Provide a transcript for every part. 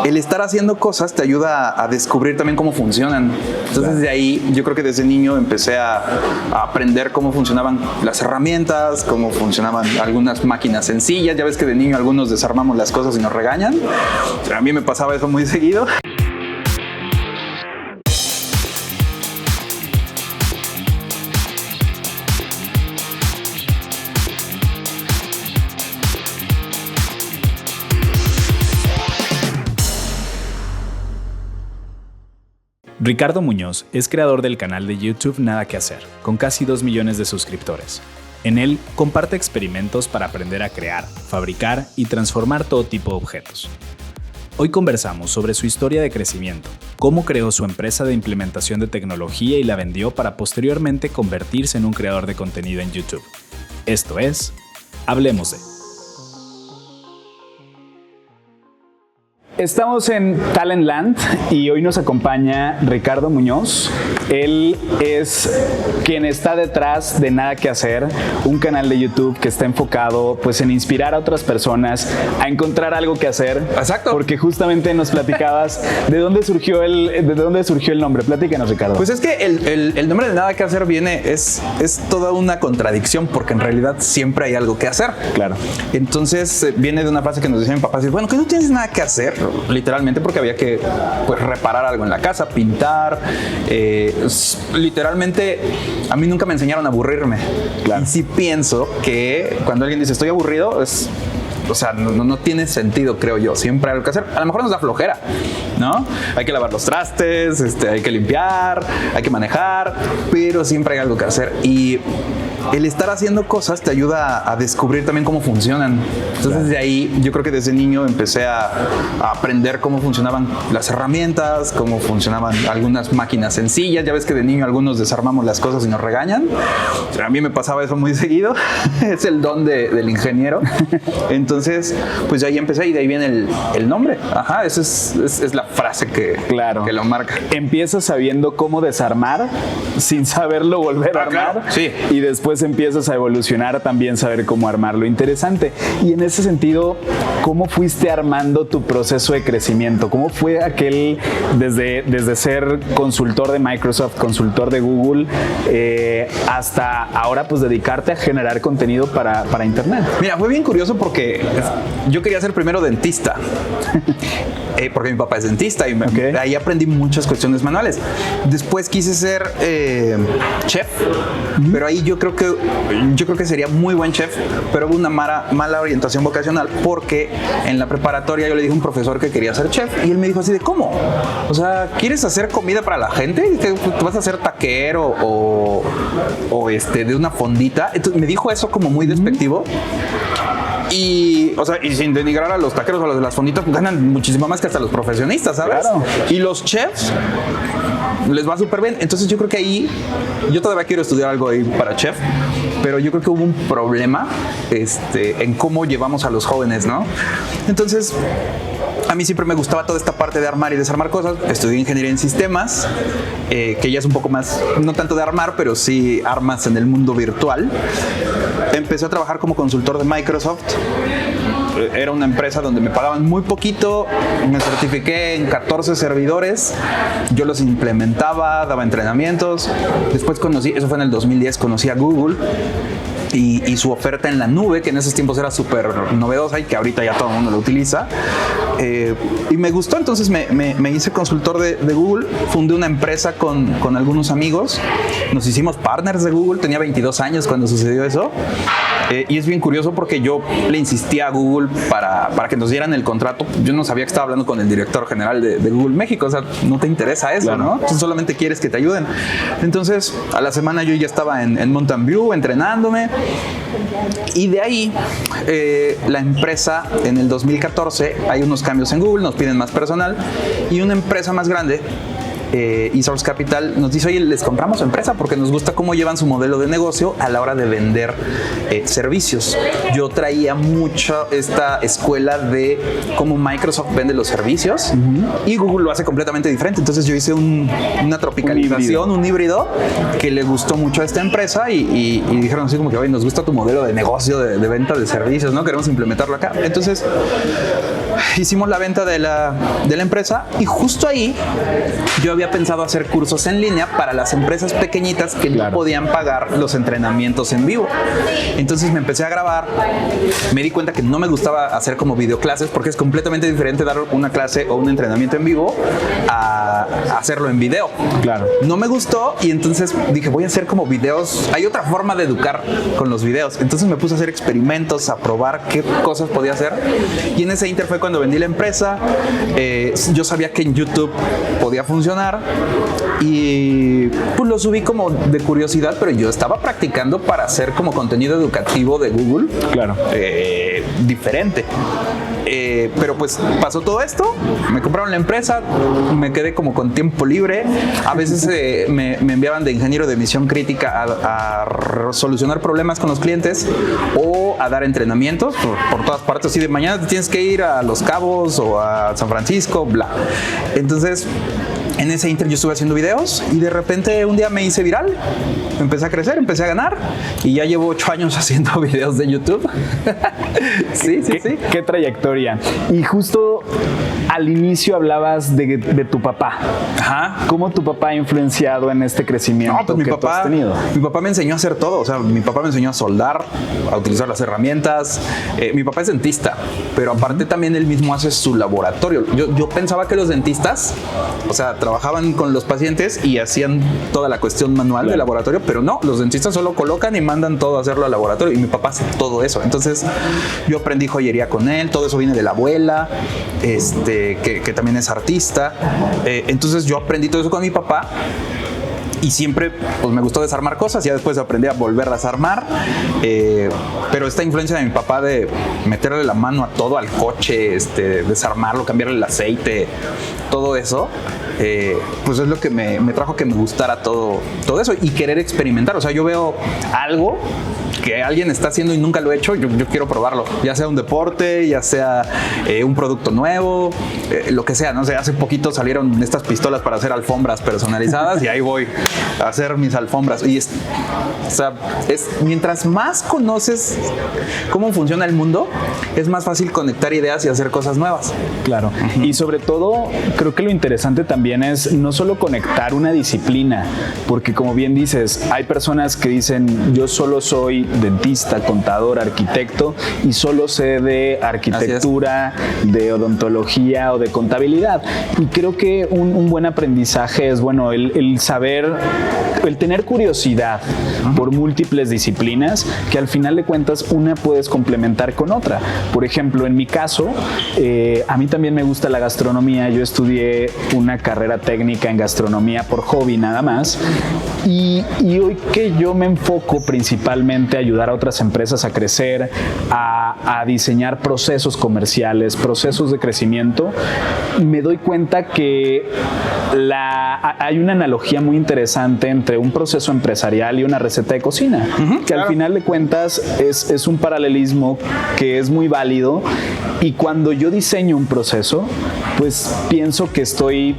el estar haciendo cosas te ayuda a descubrir también cómo funcionan. Entonces de ahí yo creo que desde niño empecé a aprender cómo funcionaban las herramientas, cómo funcionaban algunas máquinas sencillas. Ya ves que de niño algunos desarmamos las cosas y nos regañan. A mí me pasaba eso muy seguido. Ricardo Muñoz es creador del canal de YouTube Nada que Hacer, con casi 2 millones de suscriptores. En él comparte experimentos para aprender a crear, fabricar y transformar todo tipo de objetos. Hoy conversamos sobre su historia de crecimiento, cómo creó su empresa de implementación de tecnología y la vendió para posteriormente convertirse en un creador de contenido en YouTube. Esto es, Hablemos de. Estamos en Talentland y hoy nos acompaña Ricardo Muñoz. Él es quien está detrás de Nada que Hacer, un canal de YouTube que está enfocado pues en inspirar a otras personas a encontrar algo que hacer. Exacto. Porque justamente nos platicabas de dónde surgió el nombre. Platícanos, Ricardo. Pues es que el nombre de Nada que Hacer es toda una contradicción, porque en realidad siempre hay algo que hacer. Claro. Entonces viene de una frase que nos decía mi papá, bueno, que no tienes nada que hacer, literalmente, porque había que pues reparar algo en la casa, pintar, literalmente a mí nunca me enseñaron a aburrirme. Claro. Y sí pienso que cuando alguien dice estoy aburrido, o sea, no tiene sentido, creo yo. Siempre hay algo que hacer. A lo mejor nos da flojera, ¿no? Hay que lavar los trastes, hay que limpiar, hay que manejar, pero siempre hay algo que hacer. Y el estar haciendo cosas te ayuda a descubrir también cómo funcionan. Entonces de ahí yo creo que desde niño empecé a aprender cómo funcionaban las herramientas, cómo funcionaban algunas máquinas sencillas. Ya ves que de niño algunos desarmamos las cosas y nos regañan. A mí me pasaba eso muy seguido. Es el don del ingeniero. Entonces pues de ahí empecé y de ahí viene el nombre. Ajá, esa es la frase que lo marca. Empiezas sabiendo cómo desarmar sin saberlo volver a armar. Claro. Sí. Y después empiezas a evolucionar también saber cómo armarlo. Interesante. Y en ese sentido, ¿cómo fuiste armando tu proceso de crecimiento? ¿Cómo fue aquel desde ser consultor de Microsoft, consultor de Google, hasta ahora pues dedicarte a generar contenido para Internet? Mira, fue bien curioso porque yo quería ser primero dentista. Porque mi papá es dentista y ahí aprendí muchas cuestiones manuales. Después quise ser chef, pero ahí yo creo que sería muy buen chef, pero hubo una mala orientación vocacional, porque en la preparatoria yo le dije a un profesor que quería ser chef y él me dijo así de ¿cómo? O sea, ¿quieres hacer comida para la gente? ¿Te vas a hacer taquero o de una fondita? Entonces me dijo eso como muy despectivo. Y, o sea, y sin denigrar a los taqueros o a los de las fonditas, pues ganan muchísimo más que hasta los profesionistas, ¿sabes? Claro. Y los chefs les va súper bien. Entonces yo creo que ahí, yo todavía quiero estudiar algo ahí para chef, pero yo creo que hubo un problema en cómo llevamos a los jóvenes, ¿no? Entonces a mí siempre me gustaba toda esta parte de armar y desarmar cosas. Estudié ingeniería en sistemas, que ya es un poco más, no tanto de armar, pero sí armas en el mundo virtual. Empecé a trabajar como consultor de Microsoft. Era una empresa donde me pagaban muy poquito. Me certifiqué en 14 servidores. Yo los implementaba, daba entrenamientos. Después eso fue en el 2010, conocí a Google y su oferta en la nube, que en esos tiempos era súper novedosa y que ahorita ya todo el mundo lo utiliza. Y me gustó, entonces me hice consultor de Google. Fundé una empresa con algunos amigos. Nos hicimos partners de Google. Tenía 22 años cuando sucedió eso. Y es bien curioso porque yo le insistí a Google para que nos dieran el contrato. Yo no sabía que estaba hablando con el director general de Google México. O sea, no te interesa eso, claro, ¿no? Tú solamente quieres que te ayuden. Entonces, a la semana yo ya estaba en Mountain View entrenándome. Y de ahí, la empresa en el 2014, hay unos cambios en Google, nos piden más personal. Y una empresa más grande, eSource Capital, nos dice, oye, les compramos su empresa porque nos gusta cómo llevan su modelo de negocio a la hora de vender servicios. Yo traía mucho esta escuela de cómo Microsoft vende los servicios, y Google lo hace completamente diferente. Entonces yo hice una tropicalización, un híbrido que le gustó mucho a esta empresa y dijeron así como que, oye, nos gusta tu modelo de negocio de venta de servicios, ¿no? Queremos implementarlo acá. Entonces hicimos la venta de la empresa y justo ahí yo había pensado hacer cursos en línea para las empresas pequeñitas que no podían pagar los entrenamientos en vivo. Entonces me empecé a grabar, me di cuenta que no me gustaba hacer como videoclases porque es completamente diferente dar una clase o un entrenamiento en vivo a hacerlo en video. Claro. No me gustó y entonces dije, voy a hacer como videos. Hay otra forma de educar con los videos. Entonces me puse a hacer experimentos, a probar qué cosas podía hacer. Y en ese inter fue cuando vendí la empresa. Yo sabía que en YouTube podía funcionar y pues lo subí como de curiosidad, pero yo estaba practicando para hacer como contenido educativo de Google. Claro. Diferente. Pero pues pasó todo esto, me compraron la empresa, me quedé como con tiempo libre. A veces me enviaban de ingeniero de misión crítica a solucionar problemas con los clientes o a dar entrenamientos por todas partes. Así de mañana te tienes que ir a Los Cabos o a San Francisco, bla. Entonces, en ese inter yo estuve haciendo videos y de repente un día me hice viral, empecé a crecer, empecé a ganar y ya llevo 8 años haciendo videos de YouTube. Sí. Qué trayectoria. Y justo al inicio hablabas de tu papá. Ajá. ¿Cómo tu papá ha influenciado en este crecimiento que tú has tenido? Mi papá me enseñó a hacer todo. O sea, mi papá me enseñó a soldar, a utilizar las herramientas. Mi papá es dentista, pero aparte también él mismo hace su laboratorio. Yo pensaba que los dentistas, o sea, trabajaban con los pacientes y hacían toda la cuestión manual del laboratorio, pero no, los dentistas solo colocan y mandan todo a hacerlo al laboratorio y mi papá hace todo eso. Entonces yo aprendí joyería con él, todo eso viene de la abuela, que también es artista. Entonces yo aprendí todo eso con mi papá. Y siempre pues, me gustó desarmar cosas, ya después aprendí a volverlas a armar, pero esta influencia de mi papá de meterle la mano a todo, al coche, desarmarlo, cambiarle el aceite, todo eso, pues es lo que me trajo que me gustara todo eso y querer experimentar. O sea, yo veo algo que alguien está haciendo y nunca lo he hecho, yo quiero probarlo, ya sea un deporte, ya sea un producto nuevo, lo que sea, no sé, hace poquito salieron estas pistolas para hacer alfombras personalizadas y ahí voy a hacer mis alfombras y mientras más conoces cómo funciona el mundo, es más fácil conectar ideas y hacer cosas nuevas. Claro, y sobre todo creo que lo interesante también es no solo conectar una disciplina, porque como bien dices, hay personas que dicen yo solo soy dentista, contador, arquitecto y solo sé de arquitectura, de odontología o de contabilidad. Y creo que un buen aprendizaje es, bueno, el saber, el tener curiosidad por múltiples disciplinas que al final de cuentas una puedes complementar con otra. Por ejemplo, en mi caso, a mí también me gusta la gastronomía. Yo estudié una carrera técnica en gastronomía por hobby nada más. Y hoy que yo me enfoco principalmente a ayudar a otras empresas a crecer, a diseñar procesos comerciales, procesos de crecimiento, me doy cuenta que hay una analogía muy interesante entre un proceso empresarial y una receta de cocina, que al final de cuentas es un paralelismo que es muy válido. Y cuando yo diseño un proceso, pues pienso que estoy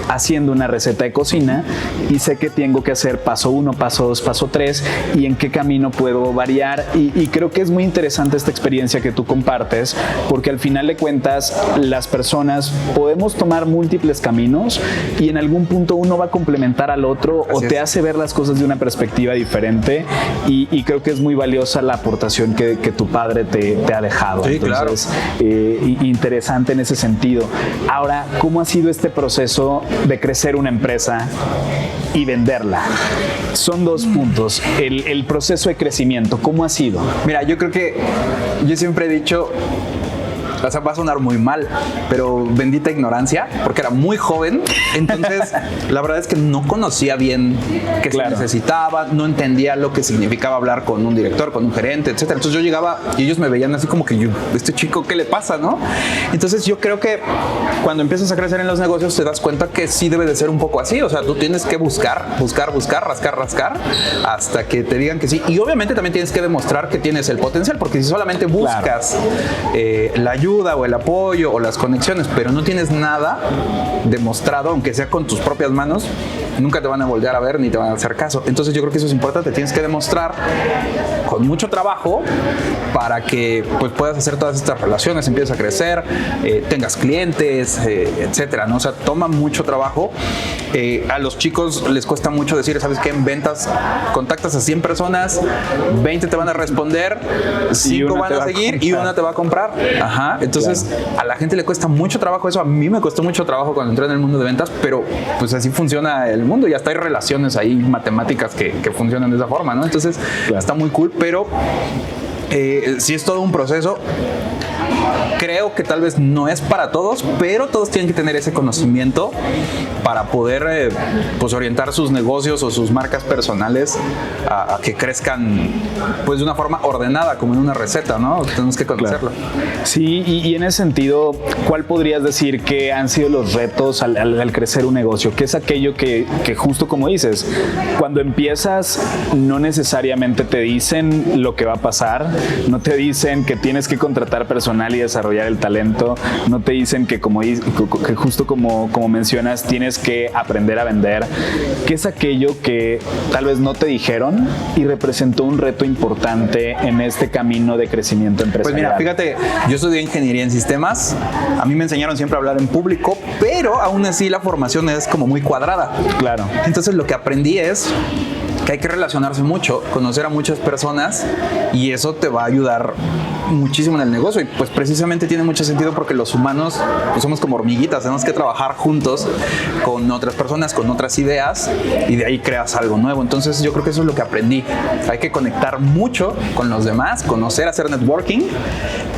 haciendo una receta de cocina y sé que tengo que hacer paso 1, paso 2, paso 3 y en qué camino puedo variar. Y creo que es muy interesante esta experiencia que tú compartes, porque al final de cuentas las personas podemos tomar múltiples caminos y en algún punto uno va a complementar al otro o te hace ver las cosas de una perspectiva diferente y creo que es muy valiosa la aportación que tu padre te ha dejado. Sí, entonces, claro. Interesante en ese sentido. Ahora, ¿cómo ha sido este proceso de crecer una empresa y venderla? Son 2 puntos. El proceso de crecimiento, ¿cómo ha sido? Mira, yo creo que yo siempre he dicho, o sea, va a sonar muy mal, pero bendita ignorancia, porque era muy joven, entonces la verdad es que no conocía bien qué se necesitaba, no entendía lo que significaba hablar con un director, con un gerente, etcétera. Entonces yo llegaba y ellos me veían así como que este chico, ¿qué le pasa, no? Entonces yo creo que cuando empiezas a crecer en los negocios te das cuenta que sí debe de ser un poco así, o sea, tú tienes que buscar, rascar, hasta que te digan que sí. Y obviamente también tienes que demostrar que tienes el potencial, porque si solamente buscas la ayuda ayuda o el apoyo o las conexiones, pero no tienes nada demostrado, aunque sea con tus propias manos, nunca te van a voltear a ver ni te van a hacer caso. Entonces yo creo que eso es importante, tienes que demostrar con mucho trabajo para que pues puedas hacer todas estas relaciones, empieces a crecer, tengas clientes, etcétera, ¿no? O sea, toma mucho trabajo. A los chicos les cuesta mucho decir, ¿sabes qué? En ventas contactas a 100 personas, 20 te van a responder, 5 van a seguir y una te va a comprar. Ajá. Entonces, a la gente le cuesta mucho trabajo eso. A mí me costó mucho trabajo cuando entré en el mundo de ventas, pero pues así funciona el mundo y hasta hay relaciones ahí matemáticas que funcionan de esa forma, ¿no? Entonces, está muy cool, pero sí es todo un proceso. Creo que tal vez no es para todos, pero todos tienen que tener ese conocimiento para poder pues orientar sus negocios o sus marcas personales a que crezcan pues de una forma ordenada, como en una receta, ¿no? Tenemos que conocerlo. Sí, y en ese sentido, ¿cuál podrías decir que han sido los retos al crecer un negocio? ¿Qué es aquello que justo como dices, cuando empiezas no necesariamente te dicen lo que va a pasar, no te dicen que tienes que contratar personal y desarrollar el talento, no te dicen que justo como mencionas tienes que aprender a vender? ¿Qué es aquello que tal vez no te dijeron y representó un reto importante en este camino de crecimiento empresarial? Pues mira, fíjate, yo estudié ingeniería en sistemas, a mí me enseñaron siempre a hablar en público, pero aún así la formación es como muy cuadrada. Claro. Entonces lo que aprendí es que hay que relacionarse mucho, conocer a muchas personas y eso te va a ayudar muchísimo en el negocio y pues precisamente tiene mucho sentido porque los humanos pues somos como hormiguitas, tenemos que trabajar juntos con otras personas, con otras ideas y de ahí creas algo nuevo. Entonces yo creo que eso es lo que aprendí, hay que conectar mucho con los demás, conocer, hacer networking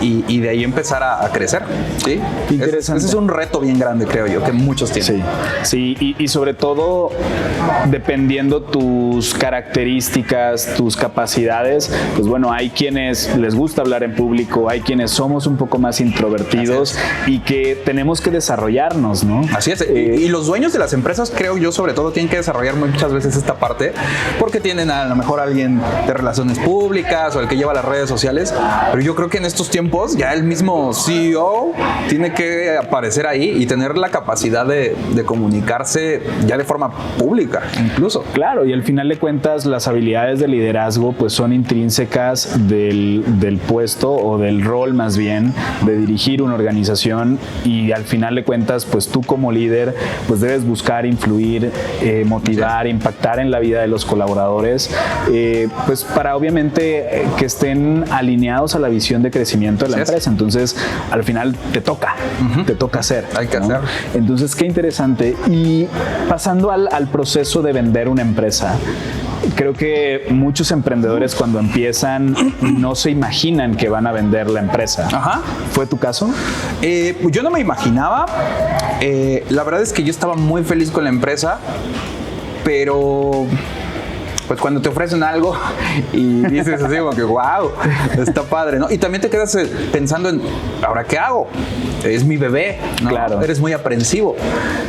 y de ahí empezar a crecer. ¿Sí? Interesante. Ese es un reto bien grande, creo yo, que muchos tienen. Sí, y sobre todo dependiendo tus características, tus capacidades, pues bueno, hay quienes les gusta hablar en público, hay quienes somos un poco más introvertidos y que tenemos que desarrollarnos, ¿no? Así es. Y los dueños de las empresas, creo yo, sobre todo, tienen que desarrollar muchas veces esta parte porque tienen a lo mejor alguien de relaciones públicas o el que lleva las redes sociales, pero yo creo que en estos tiempos ya el mismo CEO tiene que aparecer ahí y tener la capacidad de comunicarse ya de forma pública, incluso. Claro, y al final de cuentas las habilidades de liderazgo pues son intrínsecas del puesto o del rol más bien de dirigir una organización y al final de cuentas pues tú como líder pues debes buscar influir, motivar, impactar en la vida de los colaboradores pues para obviamente que estén alineados a la visión de crecimiento de la empresa. Entonces al final te toca hacer. Hay que hacer. Entonces qué interesante. Y pasando al proceso de vender una empresa, creo que muchos emprendedores cuando empiezan no se imaginan que van a vender la empresa. Ajá. ¿Fue tu caso? Yo no me imaginaba. La verdad es que yo estaba muy feliz con la empresa, pero pues cuando te ofrecen algo y dices así como que wow, está padre, ¿no? Y también te quedas pensando en, ¿ahora qué hago? Es mi bebé, ¿no? Claro. Eres muy aprensivo.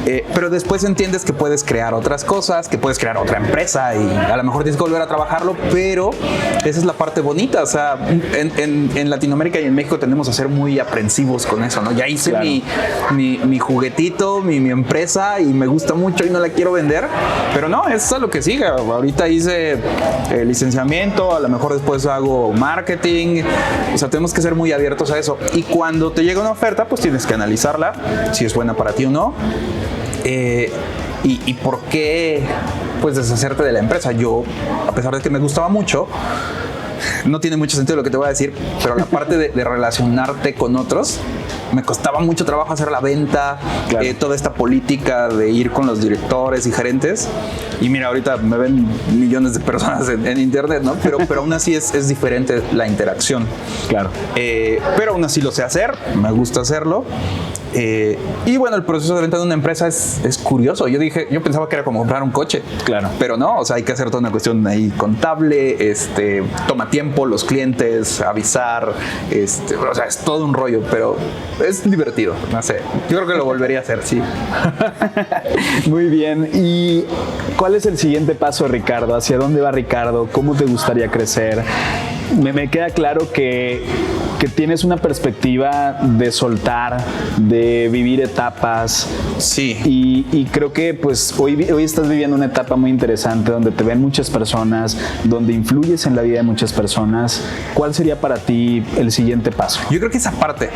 Pero después entiendes que puedes crear otras cosas, que puedes crear otra empresa y a lo mejor tienes que volver a trabajarlo, pero esa es la parte bonita. O sea, en Latinoamérica y en México tendemos a ser muy aprensivos con eso, ¿no? Ya hice mi juguetito, mi empresa y me gusta mucho y no la quiero vender, pero no, eso es lo que sigue. Ahorita hice licenciamiento, a lo mejor después hago marketing, o sea, tenemos que ser muy abiertos a eso y cuando te llega una oferta, pues tienes que analizarla, si es buena para ti o no. Y por qué pues deshacerte de la empresa. Yo, a pesar de que me gustaba mucho, no tiene mucho sentido lo que te voy a decir, pero la parte de relacionarte con otros, me costaba mucho trabajo hacer la venta, toda esta política de ir con los directores y gerentes. Y mira, ahorita me ven millones de personas en internet, ¿no? Pero aún así es diferente la interacción. Claro. Pero aún así lo sé hacer, me gusta hacerlo. Y bueno, el proceso de venta de una empresa es curioso. Yo pensaba que era como comprar un coche. Claro. Pero no, o sea, hay que hacer toda una cuestión ahí contable, toma tiempo, los clientes, avisar, o sea, es todo un rollo, pero es divertido, no sé. Yo creo que lo volvería a hacer, sí. Muy bien. ¿Y cuál es el siguiente paso de Ricardo? ¿Hacia dónde va Ricardo? ¿Cómo te gustaría crecer? Me queda claro que que tienes una perspectiva de soltar, de vivir etapas. Sí. Y creo que pues hoy estás viviendo una etapa muy interesante donde te ven muchas personas, donde influyes en la vida de muchas personas. ¿Cuál sería para ti el siguiente paso? Yo creo que esa parte,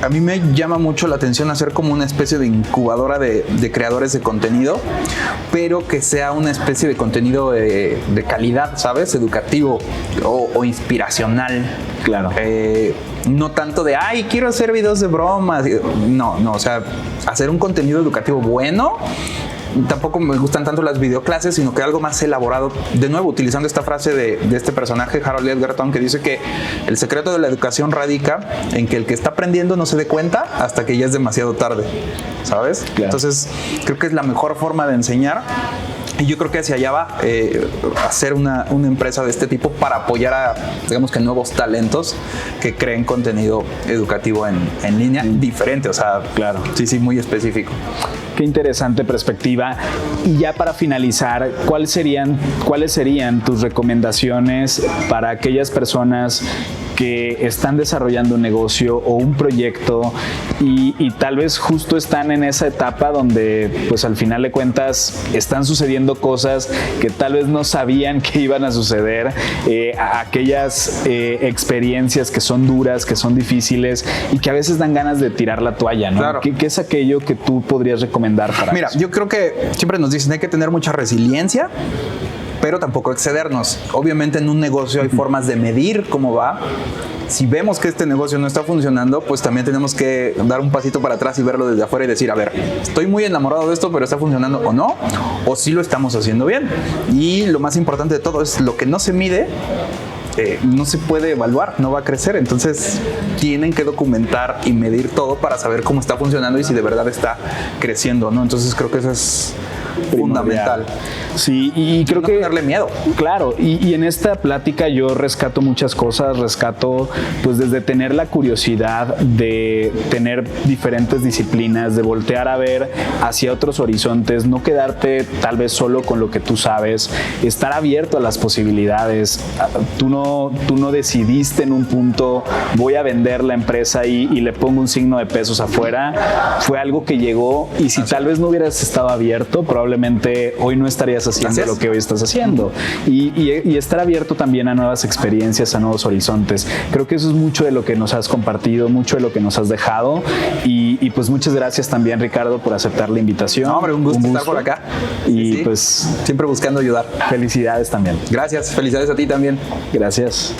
a mí me llama mucho la atención hacer como una especie de incubadora de creadores de contenido, pero que sea una especie de contenido de calidad, ¿sabes? Educativo o inspiracional. Claro. No tanto de, ay, quiero hacer videos de bromas. No, o sea, hacer un contenido educativo bueno. Tampoco me gustan tanto las videoclases, sino que algo más elaborado. De nuevo, utilizando esta frase de este personaje, Harold Edgerton, que dice que el secreto de la educación radica en que el que está aprendiendo no se dé cuenta hasta que ya es demasiado tarde, ¿sabes? Claro. Entonces, creo que es la mejor forma de enseñar. Y yo creo que hacia allá va hacer una empresa de este tipo para apoyar a, digamos que nuevos talentos que creen contenido educativo en línea diferente, o sea, claro. Sí, muy específico. Qué interesante perspectiva. Y ya para finalizar, ¿cuáles serían tus recomendaciones para aquellas personas que están desarrollando un negocio o un proyecto y tal vez justo están en esa etapa donde pues al final de cuentas están sucediendo cosas que tal vez no sabían que iban a suceder, aquellas experiencias que son duras, que son difíciles y que a veces dan ganas de tirar la toalla, ¿no? Claro. ¿Qué es aquello que tú podrías recomendar para Mira, eso? yo creo que siempre nos dicen hay que tener mucha resiliencia, pero tampoco excedernos. Obviamente en un negocio hay formas de medir cómo va. Si vemos que este negocio no está funcionando, pues también tenemos que dar un pasito para atrás y verlo desde afuera y decir, a ver, estoy muy enamorado de esto, pero ¿está funcionando o no? O sí lo estamos haciendo bien. Y lo más importante de todo es lo que no se mide, no se puede evaluar, no va a crecer. Entonces tienen que documentar y medir todo para saber cómo está funcionando y si de verdad está creciendo, ¿no? Entonces creo que eso es fundamental. Sí, y creo no que tenerle miedo. Claro, y en esta plática yo rescato muchas cosas, pues desde tener la curiosidad de tener diferentes disciplinas, de voltear a ver hacia otros horizontes, no quedarte tal vez solo con lo que tú sabes, estar abierto a las posibilidades. Tú no decidiste en un punto, voy a vender la empresa y le pongo un signo de pesos afuera. Fue algo que llegó y si tal vez no hubieras estado abierto, probablemente hoy no estarías haciendo lo que hoy estás haciendo. Y estar abierto también a nuevas experiencias, a nuevos horizontes. Creo que eso es mucho de lo que nos has compartido, mucho de lo que nos has dejado. Y pues muchas gracias también, Ricardo, por aceptar la invitación. No, hombre, un gusto estar por acá. Y sí, pues siempre buscando ayudar. Felicidades también. Gracias, felicidades a ti también. Gracias.